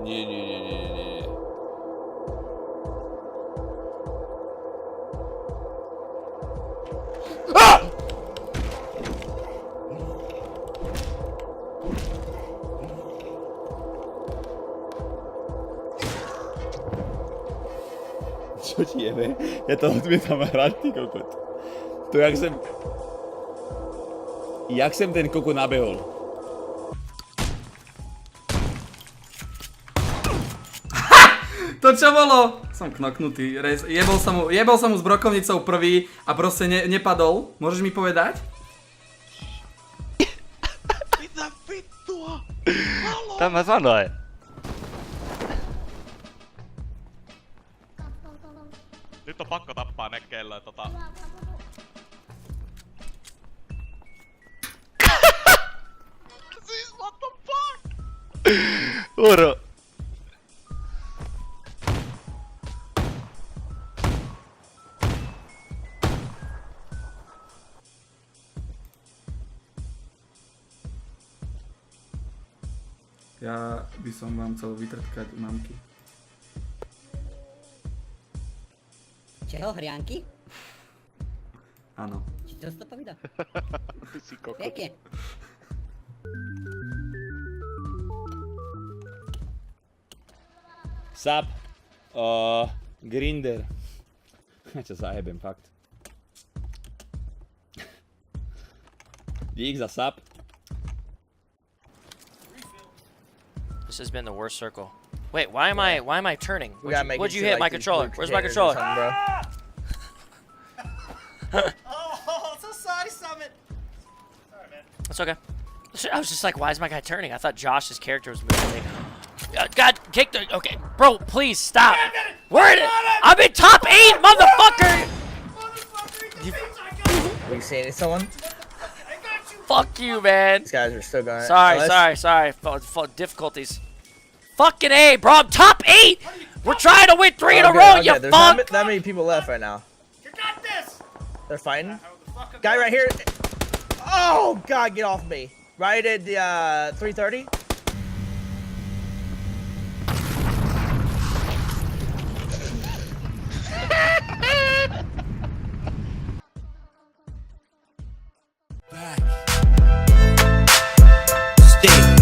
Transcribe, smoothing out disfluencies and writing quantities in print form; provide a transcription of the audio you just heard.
Nie. Ah! Co ti jebe? Já to odmítám hrát, ty kokot. To jak jsem ten kokot nabehol. To čo bolo? Som knoknutý. Jebol som mu s brokovnicou prvý a proste nepadol. Môžeš mi povedať? Mitä vittua? Tämä sanoi. Nyt on pakko tappaa nekkeillä Siis what the fuck? Uro. Ja by som vám chcel vytrtkať mamky. Čeho, hrianky? Áno. Či to povedal? Ty si kokot. Pekne. Sap. Grindera. Ja ťa zajebem, fakt. Dík za sap. This has been the worst circle. Wait, why am I turning? What'd you hit? Like My controller. Where's my controller? Oh, so sorry, Summit. Sorry, man. That's okay. I was just like, why is my guy turning? I thought Josh's character was moving. God, kick the. Okay, bro, please stop. Where did? I'm in top 8, motherfucker. Are you seeing someone? Fuck you, man. These guys are still going. Sorry. Difficulties. Fucking A, bro. I'm top 8. We're trying to win 3 in a row, you There's fuck. not that many people left right now. You got this. They're fighting. Guy right here. Oh God, get off me! Right at the 330. Stay.